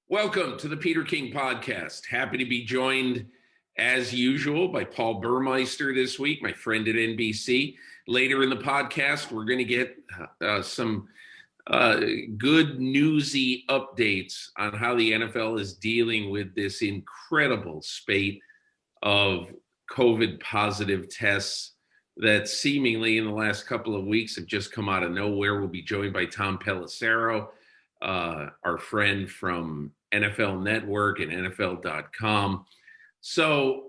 Welcome to the Peter King Podcast. Happy to be joined, as usual, by Paul Burmeister this week, my friend at NBC. Later in the podcast, we're going to get some good newsy updates on how the NFL is dealing with this incredible spate of COVID-positive tests that seemingly in the last couple of weeks have just come out of nowhere. We'll be joined by Tom Pelissero, our friend from NFL Network and NFL.com. So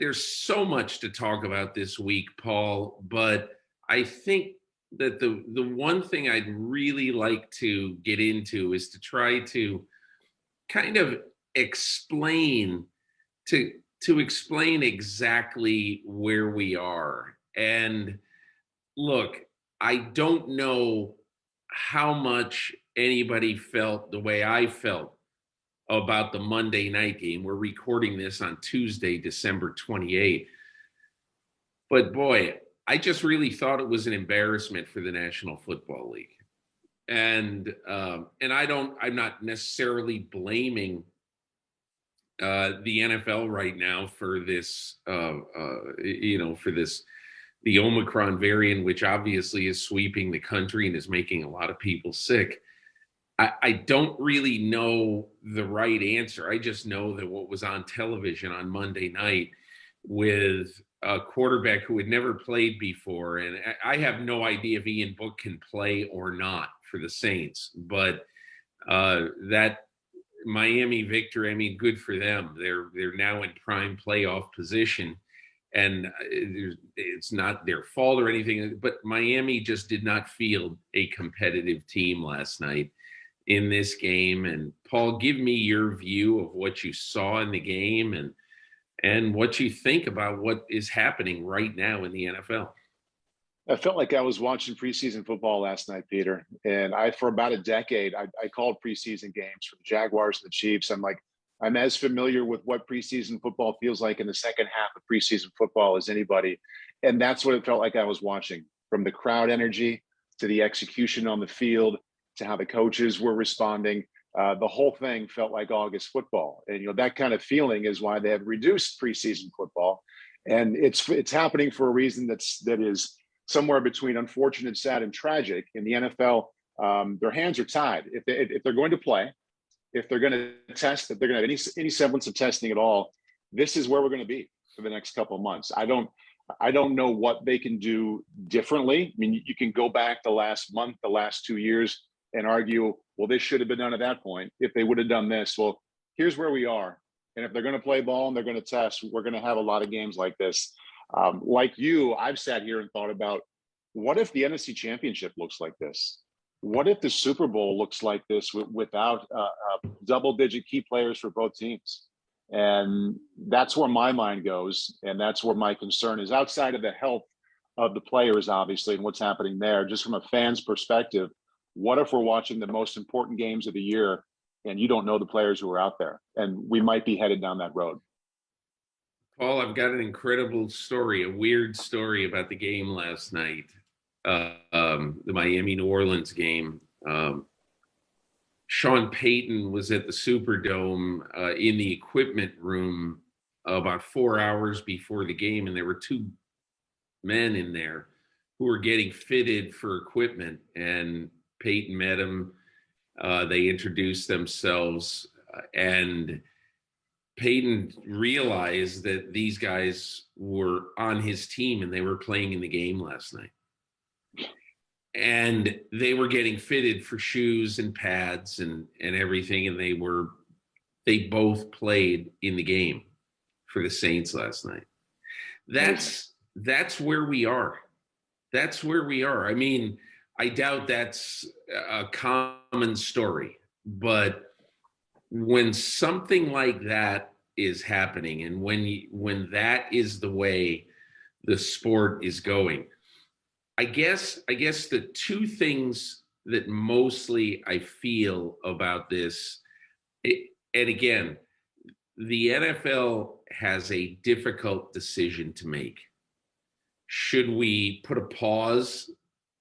there's so much to talk about this week, Paul, but I think that the one thing I'd really like to get into is to try to kind of explain to explain exactly where we are. And look, I don't know how much anybody felt the way I felt about the Monday night game. We're recording this on Tuesday, December 28th. But boy, I just really thought it was an embarrassment for the National Football League. And I'm not necessarily blaming the NFL right now for this, the Omicron variant, which obviously is sweeping the country and is making a lot of people sick. I don't really know the right answer. I just know that what was on television on Monday night with a quarterback who had never played before, and I have no idea if Ian Book can play or not for the Saints, but that Miami victory, I mean, good for them. They're now in prime playoff position, and it's not their fault or anything, but Miami just did not field a competitive team last night in this game. And Paul, give me your view of what you saw in the game and what you think about what is happening right now in the NFL. I felt like I was watching preseason football last night, Peter. And for about a decade, I called preseason games for the Jaguars and the Chiefs. I'm as familiar with what preseason football feels like in the second half of preseason football as anybody. And that's what it felt like I was watching, from the crowd energy to the execution on the field to how the coaches were responding. The whole thing felt like August football. And, that kind of feeling is why they have reduced preseason football. And it's happening for a reason that is somewhere between unfortunate, sad, and tragic. In the NFL, their hands are tied. If they're going to play, if they're going to test, if they're going to have any semblance of testing at all, this is where we're going to be for the next couple of months. I don't know what they can do differently. I mean, you can go back the last month, the last 2 years, and argue, well, this should have been done at that point if they would have done this. Well, here's where we are. And if they're going to play ball and they're going to test, we're going to have a lot of games like this. Like you, I've sat here and thought about, what if the NFC Championship looks like this? What if the Super Bowl looks like this without double-digit key players for both teams? And that's where my mind goes, and that's where my concern is, outside of the health of the players, obviously, and what's happening there. Just from a fan's perspective, what if we're watching the most important games of the year and you don't know the players who are out there? And we might be headed down that road. Paul, I've got an incredible story, a weird story about the game last night, the Miami-New Orleans game. Sean Payton was at the Superdome in the equipment room about 4 hours before the game, and there were two men in there who were getting fitted for equipment, and Peyton met him. They introduced themselves, and Peyton realized that these guys were on his team and they were playing in the game last night. And they were getting fitted for shoes and pads and everything, and they both played in the game for the Saints last night. That's where we are. That's where we are. I mean, I doubt that's a common story, but when something like that is happening, and when that is the way the sport is going, I guess the two things that mostly I feel about this, and again, the NFL has a difficult decision to make. Should we put a pause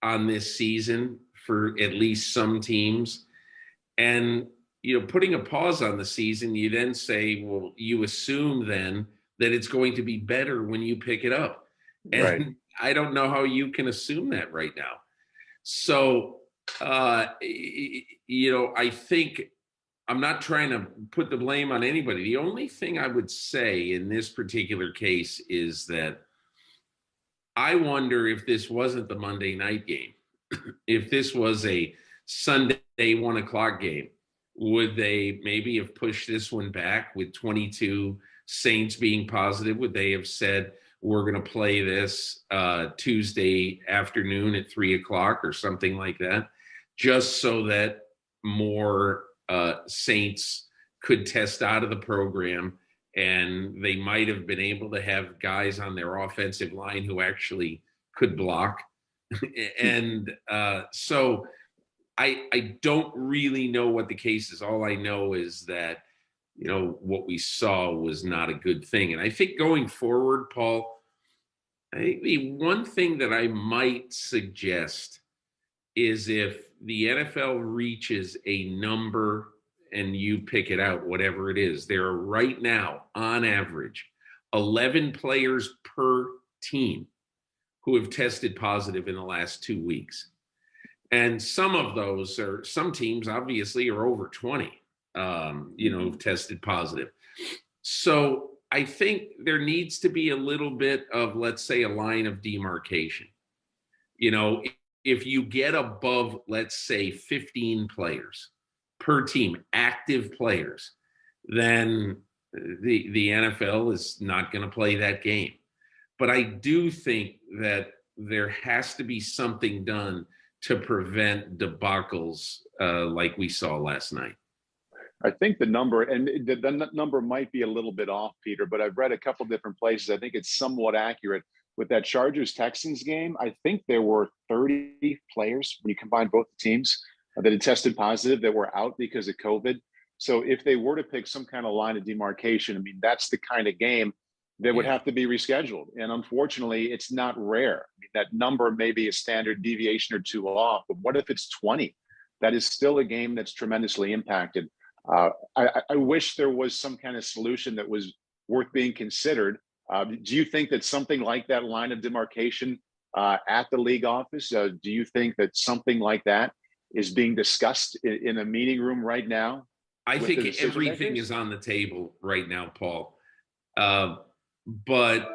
on this season for at least some teams? And putting a pause on the season, you then say, well, you assume then that it's going to be better when you pick it up. Right. And I don't know how you can assume that right now. So, I think I'm not trying to put the blame on anybody. The only thing I would say in this particular case is that I wonder if this wasn't the Monday night game, if this was a Sunday 1:00 game, would they maybe have pushed this one back with 22 Saints being positive? Would they have said, we're going to play this Tuesday afternoon at 3:00 or something like that, just so that more Saints could test out of the program, and they might have been able to have guys on their offensive line who actually could block. And so I don't really know what the case is. All I know is that, what we saw was not a good thing. And I think going forward, Paul, I think the one thing that I might suggest is if the NFL reaches a number and you pick it out, whatever it is, there are right now, on average, 11 players per team who have tested positive in the last 2 weeks. And some of those some teams obviously are over 20, who've tested positive. So I think there needs to be a little bit of, let's say, a line of demarcation. If you get above, let's say, 15 players per team, active players, then the NFL is not going to play that game. But I do think that there has to be something done to prevent debacles like we saw last night. I think the number, and the number might be a little bit off, Peter, but I've read a couple different places. I think it's somewhat accurate. With that Chargers-Texans game, I think there were 30 players, when you combine both the teams, that had tested positive that were out because of COVID. So if they were to pick some kind of line of demarcation, I mean, that's the kind of game that would have to be rescheduled. And unfortunately, it's not rare. I mean, that number may be a standard deviation or two off, but what if it's 20? That is still a game that's tremendously impacted. I wish there was some kind of solution that was worth being considered. Do you think that something like that line of demarcation at the league office, do you think that something like that is being discussed in a meeting room right now? I think everything is on the table right now, Paul. But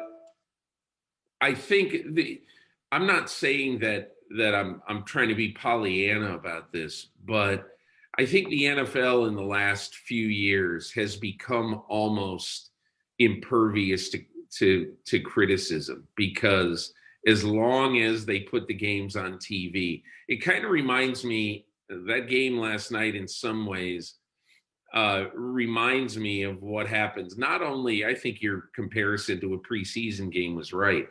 I think I'm not saying that I'm trying to be Pollyanna about this, but I think the NFL in the last few years has become almost impervious to criticism, because as long as they put the games on TV, it kind of reminds me, that game last night in some ways reminds me of what happens. Not only, I think your comparison to a preseason game was right,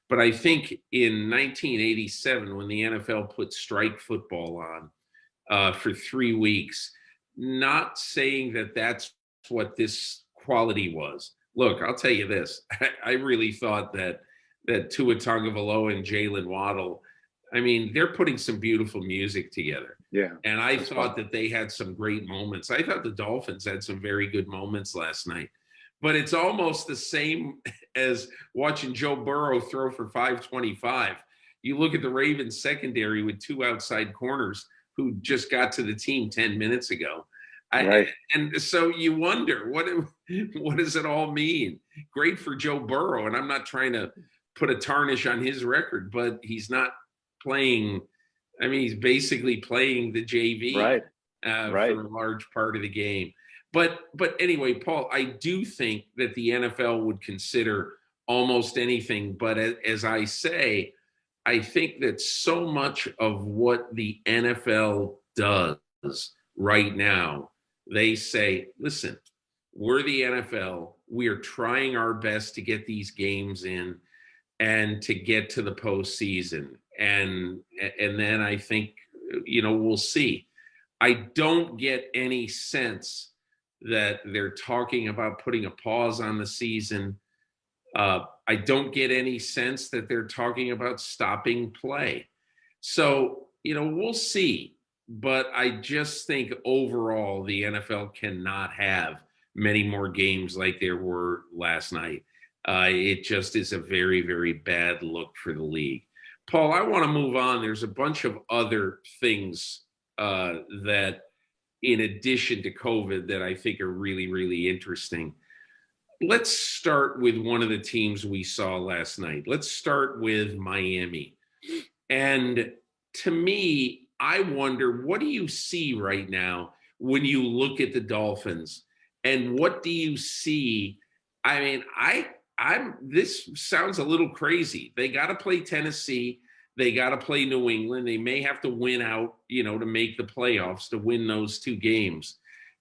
but I think in 1987, when the NFL put strike football on for 3 weeks, not saying that that's what this quality was. Look, I'll tell you this. I really thought that Tua Tagovailoa and Jalen Waddle, I mean, they're putting some beautiful music together. Yeah. And I thought that they had some great moments. I thought the Dolphins had some very good moments last night. But it's almost the same as watching Joe Burrow throw for 525. You look at the Ravens secondary with 2 outside corners who just got to the team 10 minutes ago. Right. And so you wonder, what does it all mean? Great for Joe Burrow, and I'm not trying to put a tarnish on his record, but he's not playing. I mean, he's basically playing the JV for a large part of the game. But anyway, Paul, I do think that the NFL would consider almost anything. But as I say, I think that so much of what the NFL does right now, they say, listen, we're the NFL. We are trying our best to get these games in and to get to the postseason. And then I think, we'll see. I don't get any sense that they're talking about putting a pause on the season. I don't get any sense that they're talking about stopping play. So, we'll see. but I just think overall the NFL cannot have many more games like there were last night. It just is a very, very bad look for the league. Paul, I want to move on. There's a bunch of other things that, in addition to COVID, that I think are really, really interesting. Let's start with one of the teams we saw last night. Let's start with Miami. And to me, I wonder, what do you see right now when you look at the Dolphins? And what do you see? I mean, this sounds a little crazy. They got to play Tennessee. They got to play New England. They may have to win out, to make the playoffs, to win those two games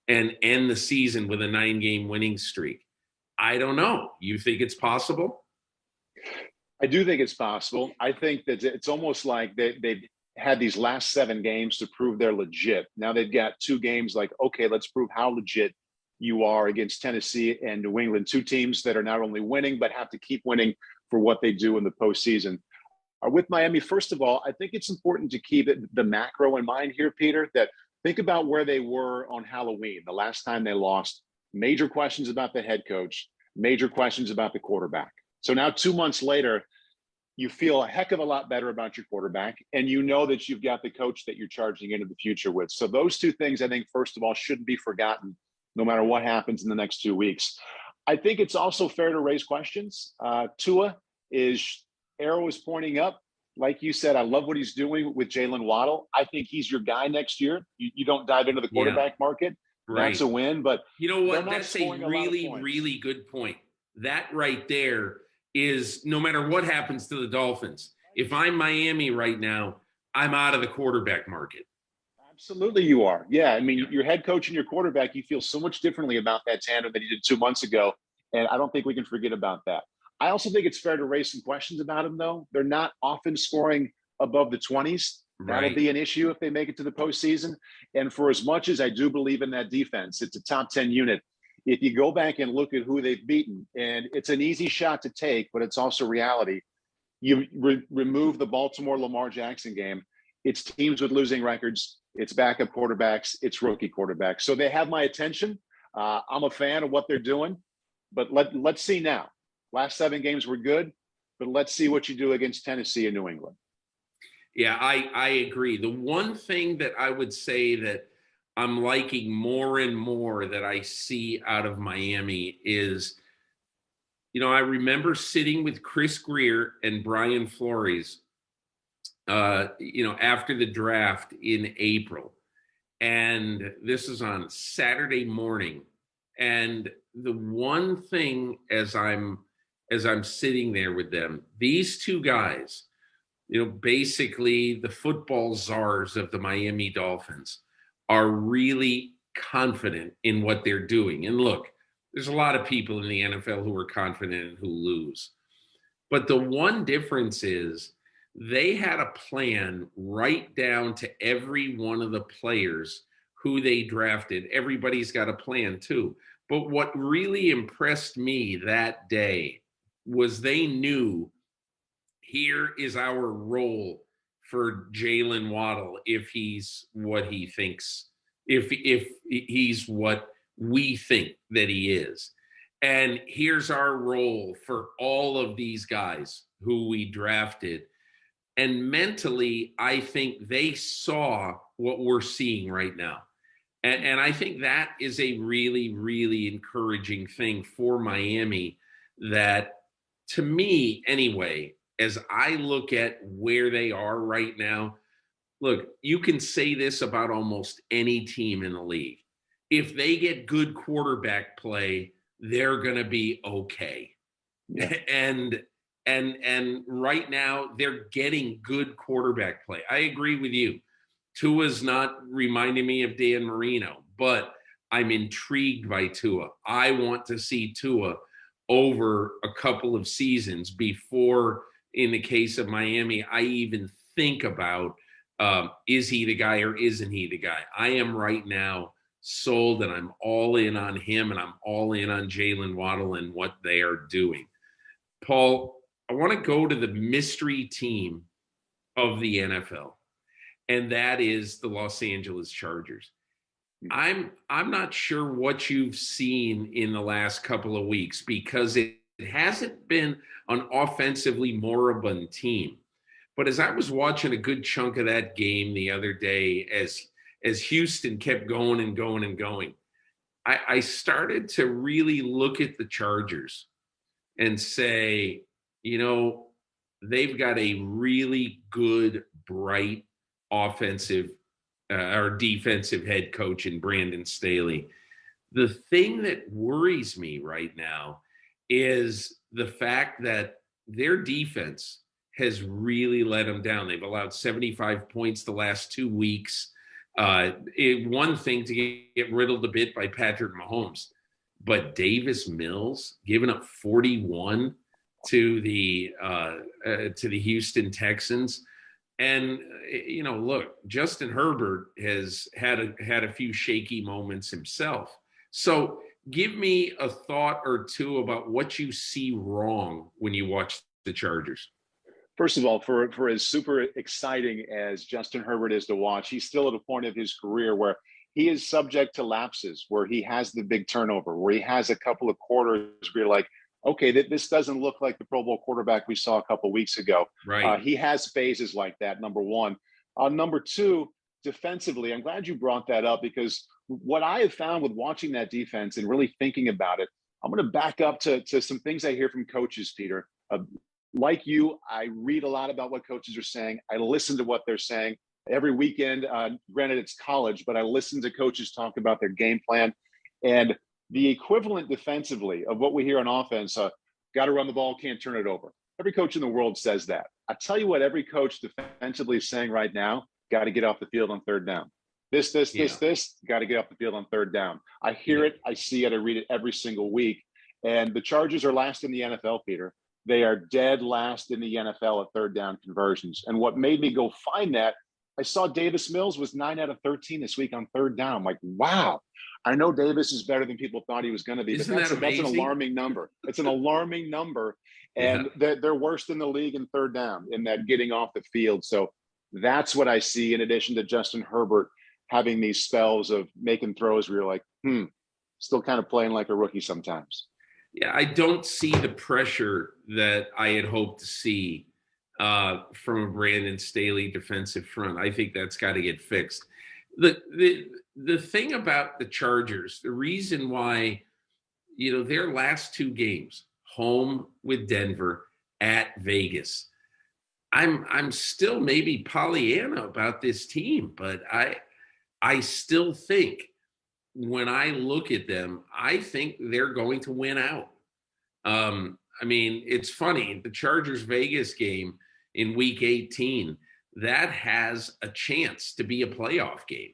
and end the season with a 9-game winning streak. I don't know. You think it's possible? I do think it's possible. I think that it's almost like they've had these last 7 games to prove they're legit. Now they've got 2 games like, okay, let's prove how legit you are against Tennessee and New England, 2 teams that are not only winning, but have to keep winning for what they do in the postseason. With Miami, first of all, I think it's important to keep the macro in mind here, Peter, that think about where they were on Halloween, the last time they lost. Major questions about the head coach, major questions about the quarterback. So now 2 months later, you feel a heck of a lot better about your quarterback, and you know that you've got the coach that you're charging into the future with. So those 2 things, I think, first of all, shouldn't be forgotten no matter what happens in the next 2 weeks. I think it's also fair to raise questions. Tua arrow is pointing up. Like you said, I love what he's doing with Jalen Waddle. I think he's your guy next year. You don't dive into the quarterback market. Right. That's a win. But you know what? That's a really, really good point. That right there is, no matter what happens to the Dolphins, if I'm Miami right now, I'm out of the quarterback market. Absolutely you are. Yeah, I mean, your head coach and your quarterback, you feel so much differently about that tandem than you did 2 months ago, and I don't think we can forget about that. I also think it's fair to raise some questions about them, though. They're not often scoring above the 20s. Right. That'll be an issue if they make it to the postseason. And for as much as I do believe in that defense, it's a top 10 unit. If you go back and look at who they've beaten, and it's an easy shot to take, but it's also reality. You remove the Baltimore Lamar Jackson game. It's teams with losing records. It's backup quarterbacks. It's rookie quarterbacks. So they have my attention. I'm a fan of what they're doing, but let's see now. Last 7 games were good, but let's see what you do against Tennessee and New England. Yeah, I agree. The one thing that I would say that I'm liking more and more that I see out of Miami is, I remember sitting with Chris Greer and Brian Flores, after the draft in April. And this is on Saturday morning. And the one thing as I'm sitting there with them, these 2 guys, basically the football czars of the Miami Dolphins, are really confident in what they're doing. And look, there's a lot of people in the NFL who are confident and who lose. But the one difference is they had a plan right down to every one of the players who they drafted. Everybody's got a plan too. But what really impressed me that day was they knew, here is our role for Jalen Waddle if he's what he thinks, if he's what we think that he is. And here's our role for all of these guys who we drafted. And mentally, I think they saw what we're seeing right now. And I think that is a really, really encouraging thing for Miami, that, to me anyway, as I look at where they are right now, look, you can say this about almost any team in the league. If they get good quarterback play, they're going to be okay. Yeah. And right now they're getting good quarterback play. I agree with you. Tua's not reminding me of Dan Marino, but I'm intrigued by Tua. I want to see Tua over a couple of seasons before, in the case of Miami, I even think about, is he the guy or isn't he the guy? I am right now sold, and I'm all in on him, and I'm all in on Jalen Waddle and what they are doing. Paul, I want to go to the mystery team of the NFL. and that is the Los Angeles Chargers. I'm not sure what you've seen in the last couple of weeks, because it hasn't been an offensively moribund team. But as I was watching a good chunk of that game the other day, as Houston kept going and going and going, I started to really look at the Chargers and say, they've got a really good, bright offensive or defensive head coach in Brandon Staley. The thing that worries me right now is the fact that their defense has really let them down. They've allowed 75 points the last 2 weeks. One thing to get riddled a bit by Patrick Mahomes, but Davis Mills giving up 41 to the Houston Texans. And, look, Justin Herbert has had a few shaky moments himself. So give me a thought or two about what you see wrong when you watch the Chargers. First of all, for as super exciting as Justin Herbert is to watch, he's still at a point of his career where he is subject to lapses, where he has the big turnover, where he has a couple of quarters where you're like, okay, this doesn't look like the Pro Bowl quarterback we saw a couple of weeks ago. Right. He has phases like that, number one. Number two, defensively, I'm glad you brought that up, because what I have found with watching that defense and really thinking about it, I'm going to back up to some things I hear from coaches, Peter. Like you, I read a lot about what coaches are saying. I listen to what they're saying every weekend. Granted, it's college, but I listen to coaches talk about their game plan. And the equivalent defensively of what we hear on offense, got to run the ball, can't turn it over. Every coach in the world says that. I tell you what, every coach defensively is saying right now, got to get off the field on third down. This, got to get off the field on third down. I hear it, I see it, I read it every single week. And the Chargers are last in the NFL, Peter. They are dead last in the NFL at third down conversions. And what made me go find that, I saw Davis Mills was 9 out of 13 this week on third down. I'm like, wow. I know Davis is better than people thought he was going to be. Isn't but that that's an alarming number. It's an alarming number. And they're worse than the league in third down in that getting off the field. So that's what I see, in addition to Justin Herbert having these spells of making throws where you're like, still kind of playing like a rookie sometimes. Yeah, I don't see the pressure that I had hoped to see from a Brandon Staley defensive front. I think that's got to get fixed. The thing about the Chargers, the reason why, their last two games, home with Denver, at Vegas, I'm still maybe Pollyanna about this team, but I still think, when I look at them, I think they're going to win out. It's funny, the Chargers Vegas game in week 18, that has a chance to be a playoff game,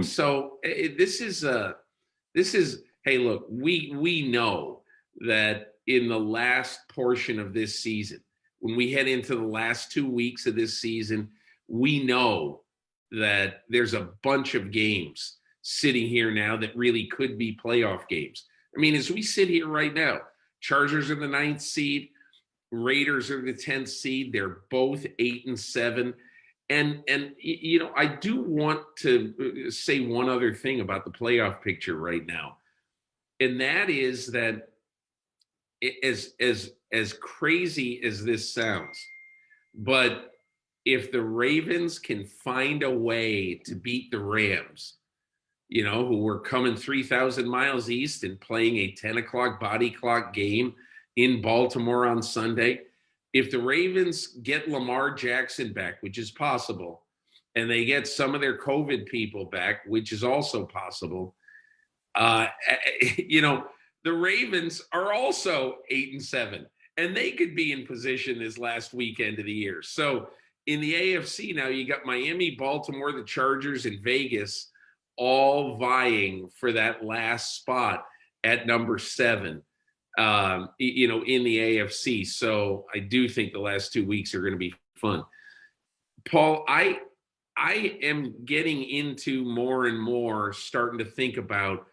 So this is, hey, look, we know that in the last portion of this season, when we head into the last 2 weeks of this season, we know that there's a bunch of games sitting here now that really could be playoff games. As we sit here right now, Chargers are the 9th seed, Raiders are the 10th seed. They're both 8-7. And I do want to say one other thing about the playoff picture right now. And that is that as crazy as this sounds, but if the Ravens can find a way to beat the Rams, who were coming 3,000 miles east and playing a 10 o'clock body clock game in Baltimore on Sunday, if the Ravens get Lamar Jackson back, which is possible, and they get some of their COVID people back, which is also possible, the Ravens are also 8-7, and they could be in position this last weekend of the year. So in the AFC now, you got Miami, Baltimore, the Chargers, and Vegas all vying for that last spot at number 7, in the AFC. So I do think the last 2 weeks are going to be fun. Paul, I am getting into more and more starting to think about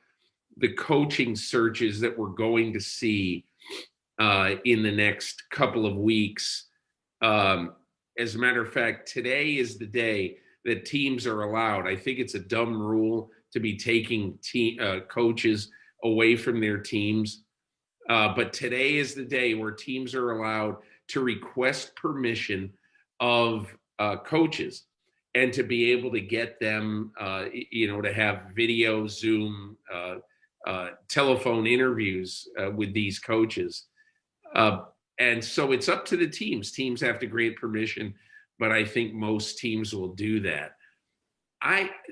the coaching searches that we're going to see in the next couple of weeks. As a matter of fact, today is the day that teams are allowed. I think it's a dumb rule to be taking coaches away from their teams. But today is the day where teams are allowed to request permission of coaches and to be able to get them, to have video, Zoom, telephone interviews with these coaches. And so it's up to the teams. Teams have to grant permission, but I think most teams will do that.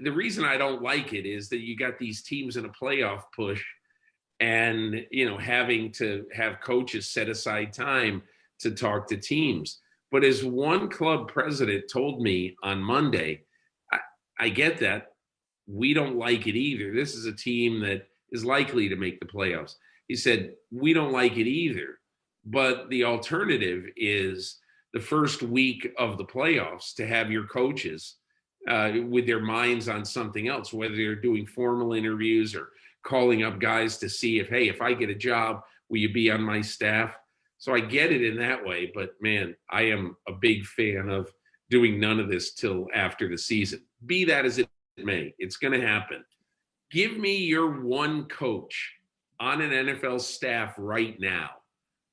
The reason I don't like it is that you got these teams in a playoff push and, having to have coaches set aside time to talk to teams. But as one club president told me on Monday, I get that. We don't like it either. This is a team that is likely to make the playoffs. He said, we don't like it either. But the alternative is the first week of the playoffs to have your coaches with their minds on something else, whether they're doing formal interviews or calling up guys to see if I get a job, will you be on my staff? So I get it in that way, but man, I am a big fan of doing none of this till after the season. Be that as it may, it's going to happen. Give me your one coach on an NFL staff right now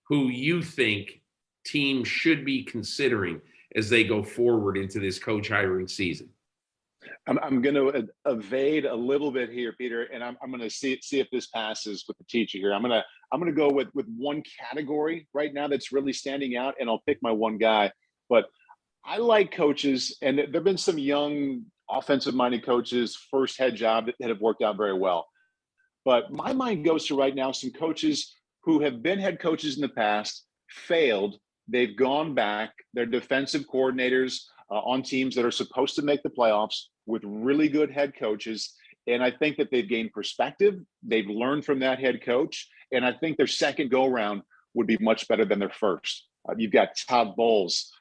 who you think teams should be considering as they go forward into this coach hiring season. I'm going to evade a little bit here, Peter, and I'm going to see if this passes with the teacher here. I'm going to go with one category right now that's really standing out, and I'll pick my one guy. But I like coaches, and there've been some young offensive-minded coaches, first head job that have worked out very well. But my mind goes to right now some coaches who have been head coaches in the past, failed. They've gone back. They're defensive coordinators on teams that are supposed to make the playoffs with really good head coaches. And I think that they've gained perspective. They've learned from that head coach. And I think their second go-around would be much better than their first. You've got Todd Bowles,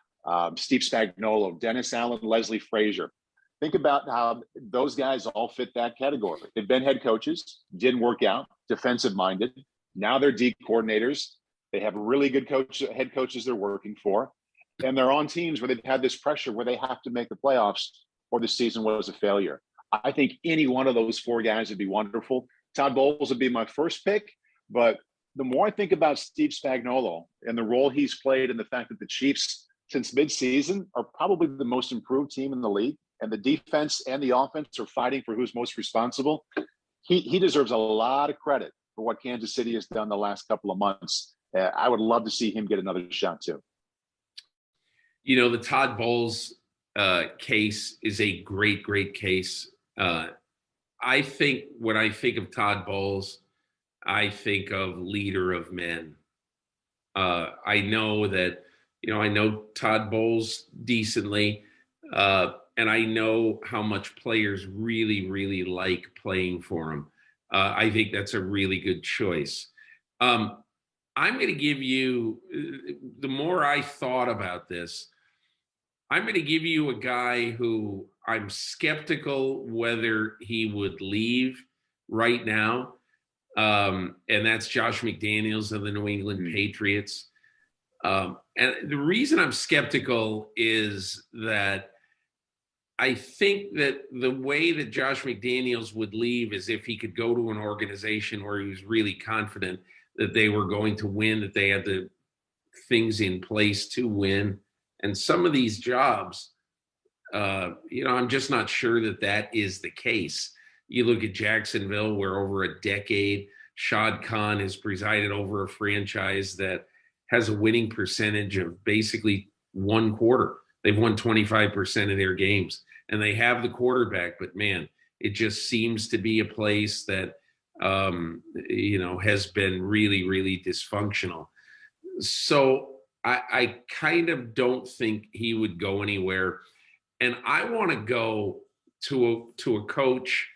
Steve Spagnuolo, Dennis Allen, Leslie Frazier. Think about how those guys all fit that category. They've been head coaches, didn't work out, defensive-minded. Now they're D coordinators. They have really good head coaches they're working for. And they're on teams where they've had this pressure where they have to make the playoffs or the season was a failure. I think any one of those four guys would be wonderful. Todd Bowles would be my first pick, but the more I think about Steve Spagnuolo and the role he's played and the fact that the Chiefs since midseason are probably the most improved team in the league, and the defense and the offense are fighting for who's most responsible, he deserves a lot of credit for what Kansas City has done the last couple of months. I would love to see him get another shot too. The Todd Bowles case is a great, great case. I think when I think of Todd Bowles, I think of leader of men. I know that, I know Todd Bowles decently, and I know how much players really, really like playing for him. I think that's a really good choice. I'm going to give you, the more I thought about this, I'm going to give you a guy who I'm skeptical whether he would leave right now. And that's Josh McDaniels of the New England Patriots. And the reason I'm skeptical is that I think that the way that Josh McDaniels would leave is if he could go to an organization where he was really confident that they were going to win, that they had the things in place to win. And some of these jobs, I'm just not sure that is the case. You look at Jacksonville, where over a decade, Shad Khan has presided over a franchise that has a winning percentage of basically one quarter. They've won 25% of their games, and they have the quarterback. But, man, it just seems to be a place that, has been really, really dysfunctional. So I kind of don't think he would go anywhere. And I want to go to a coach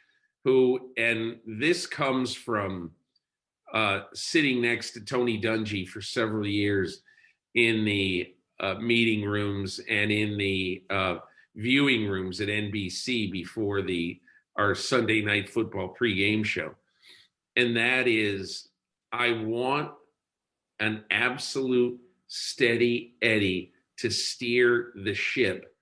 who, and this comes from sitting next to Tony Dungy for several years in the meeting rooms and in the viewing rooms at NBC before our Sunday Night Football pregame show. And that is, I want an absolute steady Eddie to steer the ship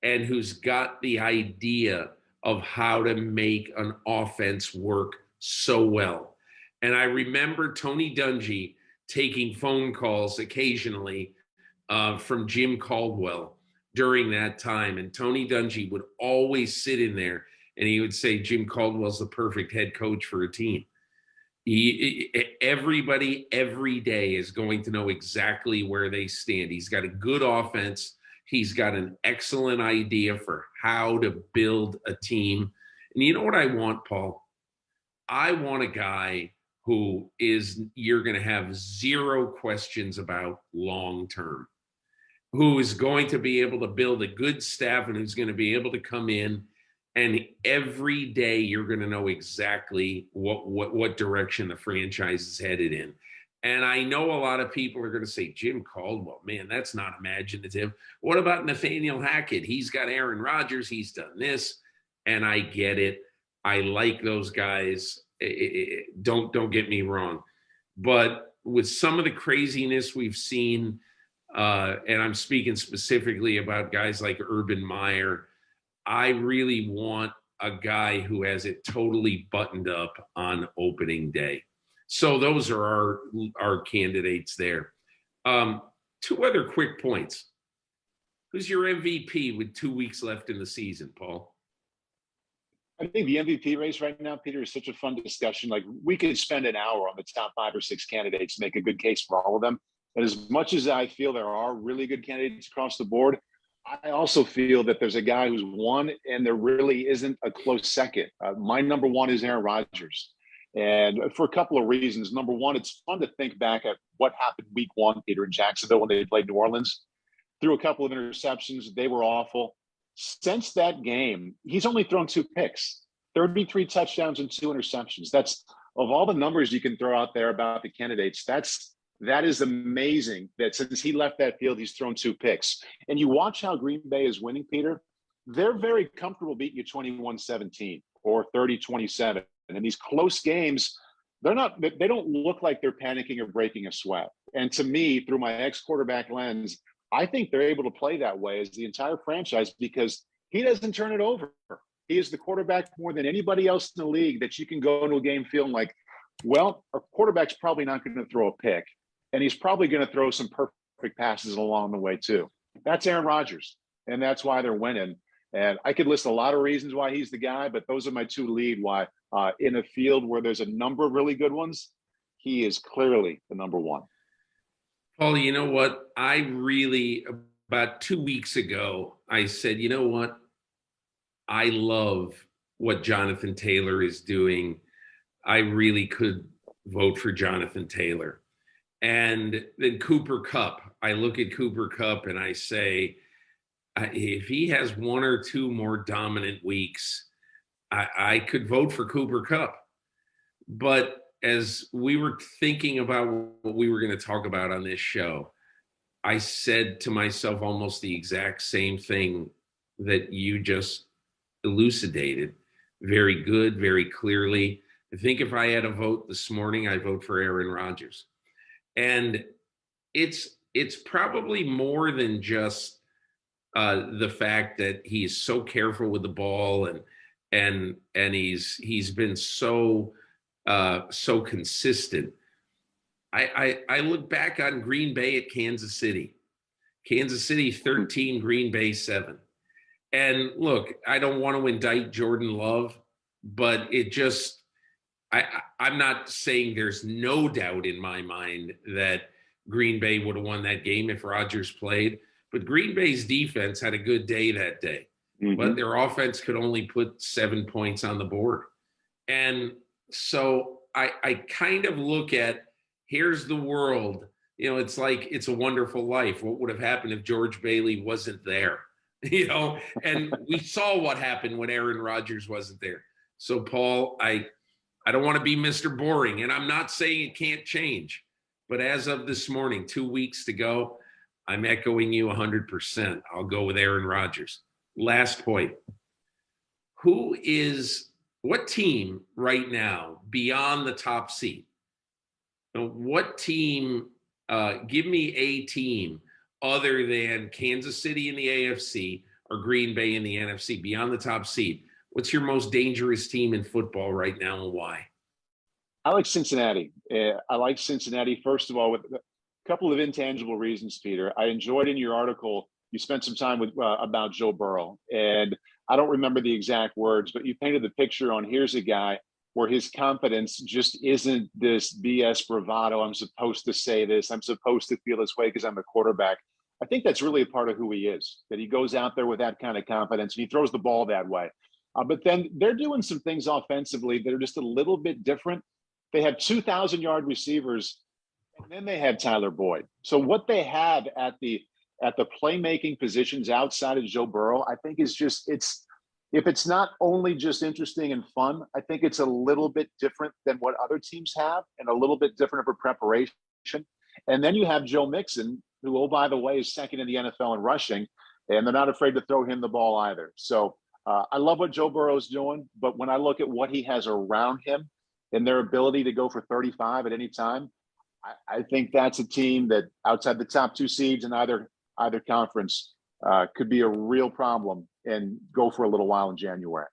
and who's got the idea of how to make an offense work so well. And I remember Tony Dungy taking phone calls occasionally from Jim Caldwell during that time. And Tony Dungy would always sit in there and he would say, Jim Caldwell's the perfect head coach for a team. Everybody every day is going to know exactly where they stand. He's got a good offense. He's got an excellent idea for how to build a team. And you know what I want, Paul? I want a guy who you're going to have zero questions about long term, who is going to be able to build a good staff and who's going to be able to come in and every day you're going to know exactly what direction the franchise is headed in. And I know a lot of people are going to say, Jim Caldwell, man, that's not imaginative. What about Nathaniel Hackett? He's got Aaron Rodgers. He's done this. And I get it. I like those guys. Don't get me wrong. But with some of the craziness we've seen, and I'm speaking specifically about guys like Urban Meyer, I really want a guy who has it totally buttoned up on opening day. So those are our candidates there. Two other quick points. Who's your MVP with 2 weeks left in the season, Paul? I think the MVP race right now, Peter, is such a fun discussion. Like, we could spend an hour on the top 5 or 6 candidates, make a good case for all of them. And as much as I feel there are really good candidates across the board, I also feel that there's a guy who's won and there really isn't a close second. My number one is Aaron Rodgers. And for a couple of reasons. Number one, it's fun to think back at what happened week 1, Peter, in Jacksonville when they played New Orleans. Threw a couple of interceptions. They were awful. Since that game, he's only thrown 2 picks, 33 touchdowns and 2 interceptions. That's, of all the numbers you can throw out there about the candidates, that is amazing that since he left that field, he's thrown 2 picks. And you watch how Green Bay is winning, Peter. They're very comfortable beating you 21-17 or 30-27. And in these close games, they don't look like they're panicking or breaking a sweat. And to me, through my ex-quarterback lens, I think they're able to play that way as the entire franchise because he doesn't turn it over. He is the quarterback more than anybody else in the league that you can go into a game feeling like, well, our quarterback's probably not going to throw a pick. And he's probably going to throw some perfect passes along the way too. That's Aaron Rodgers. And that's why they're winning. And I could list a lot of reasons why he's the guy, but those are my 2 lead why in a field where there's a number of really good ones, he is clearly the number one. Paul, you know what? About 2 weeks ago, I said, you know what? I love what Jonathan Taylor is doing. I really could vote for Jonathan Taylor. And then Cooper Kupp, I look at Cooper Kupp and I say, if he has 1 or 2 more dominant weeks, I could vote for Cooper Kupp. But as we were thinking about what we were going to talk about on this show, I said to myself almost the exact same thing that you just elucidated. Very good, very clearly. I think if I had a vote this morning, I'd vote for Aaron Rodgers. And it's probably more than just the fact that he's so careful with the ball and he's been so consistent. I look back on Green Bay at Kansas City 13, Green Bay 7. And look, I don't want to indict Jordan Love, but I'm not saying there's no doubt in my mind that Green Bay would have won that game if Rodgers played. But Green Bay's defense had a good day that day. Mm-hmm. But their offense could only put 7 points on the board. And so I kind of look at, here's the world. You know, it's like It's a Wonderful Life. What would have happened if George Bailey wasn't there? You know, and we saw what happened when Aaron Rodgers wasn't there. So, Paul, I don't want to be Mr. Boring, and I'm not saying it can't change. But as of this morning, 2 weeks to go, I'm echoing you 100%. I'll go with Aaron Rodgers. Last point. What team right now beyond the top seed? What team, give me a team other than Kansas City in the AFC or Green Bay in the NFC, beyond the top seed? What's your most dangerous team in football right now, and why? I like Cincinnati. I like Cincinnati, first of all, with a couple of intangible reasons, Peter. I enjoyed in your article, you spent some time with about Joe Burrow. And I don't remember the exact words, but you painted the picture on here's a guy where his confidence just isn't this BS bravado. I'm supposed to say this. I'm supposed to feel this way because I'm a quarterback. I think that's really a part of who he is, that he goes out there with that kind of confidence and he throws the ball that way. But then they're doing some things offensively that are just a little bit different. They have 2,000-yard receivers, and then they had Tyler Boyd. So what they have at the playmaking positions outside of Joe Burrow, I think is just if it's not only just interesting and fun, I think it's a little bit different than what other teams have and a little bit different of a preparation. And then you have Joe Mixon, who, oh, by the way, is second in the NFL in rushing, and they're not afraid to throw him the ball either. So I love what Joe Burrow's doing, but when I look at what he has around him and their ability to go for 35 at any time, I think that's a team that outside the top two seeds in either conference could be a real problem and go for a little while in January.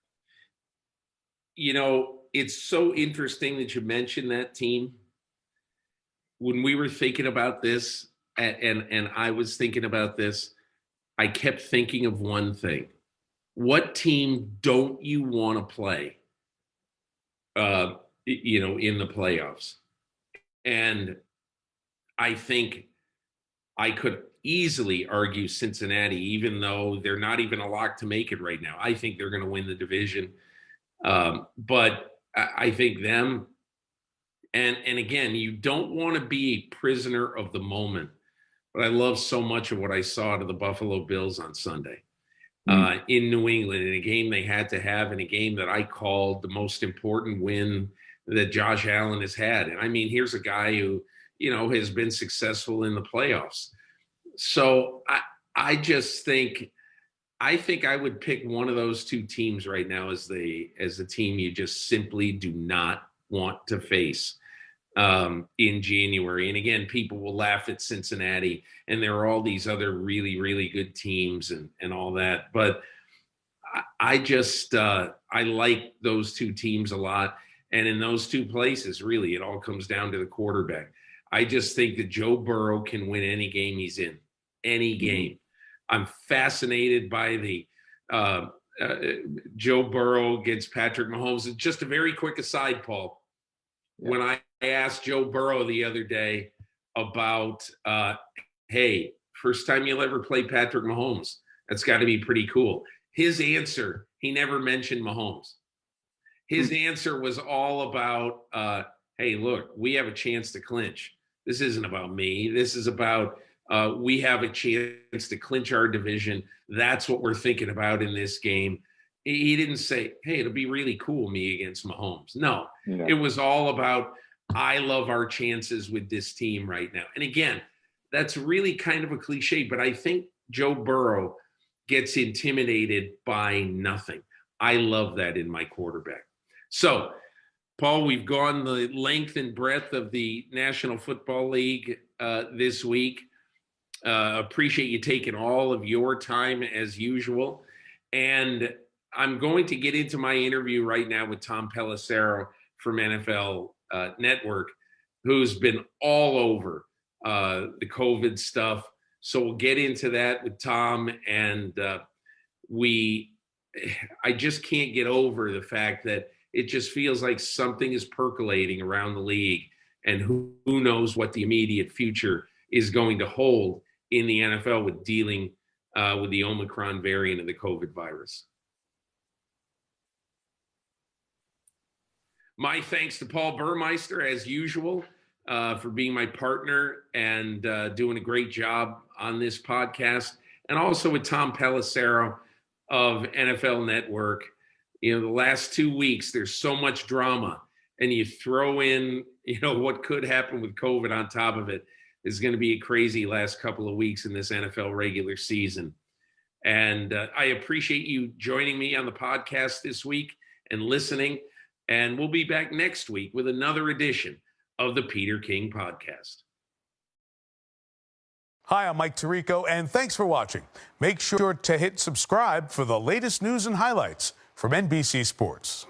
You know, it's so interesting that you mentioned that team. When we were thinking about this, and I was thinking about this, I kept thinking of one thing. What team don't you want to play, in the playoffs? And I think I could easily argue Cincinnati, even though they're not even a lock to make it right now. I think they're going to win the division. But I think them, and again, you don't want to be a prisoner of the moment. But I love so much of what I saw out of the Buffalo Bills on Sunday in New England, in a game they had to have, in a game that I called the most important win that Josh Allen has had. And I mean, here's a guy who, has been successful in the playoffs. So I just think I would pick one of those two teams right now as the team you just simply do not want to face in January. And again, people will laugh at Cincinnati, and there are all these other really, really good teams and all that. But I just I like those two teams a lot. And in those two places, really, it all comes down to the quarterback. I just think that Joe Burrow can win any game he's in, any game. I'm fascinated by the Joe Burrow against Patrick Mahomes. Just a very quick aside, Paul. Yeah. When I asked Joe Burrow the other day about, hey, first time you'll ever play Patrick Mahomes, that's got to be pretty cool. His answer, he never mentioned Mahomes. His answer was all about, hey, look, we have a chance to clinch. This isn't about me. This is about we have a chance to clinch our division. That's what we're thinking about in this game. He didn't say, hey, it'll be really cool, me against Mahomes. No, It was all about, I love our chances with this team right now. And again, that's really kind of a cliche, but I think Joe Burrow gets intimidated by nothing. I love that in my quarterback. So, Paul, we've gone the length and breadth of the National Football League this week. Appreciate you taking all of your time as usual. And I'm going to get into my interview right now with Tom Pelissero from NFL Network, who's been all over the COVID stuff. So we'll get into that with Tom. And I just can't get over the fact that it just feels like something is percolating around the league, and who knows what the immediate future is going to hold in the NFL with dealing with the Omicron variant of the COVID virus. My thanks to Paul Burmeister, as usual, for being my partner and doing a great job on this podcast, and also with Tom Pelissero of NFL Network. The last 2 weeks, there's so much drama, and you throw in, what could happen with COVID on top of it. Is going to be a crazy last couple of weeks in this NFL regular season. And I appreciate you joining me on the podcast this week and listening. And we'll be back next week with another edition of the Peter King Podcast. Hi, I'm Mike Tirico, and thanks for watching. Make sure to hit subscribe for the latest news and highlights from NBC Sports.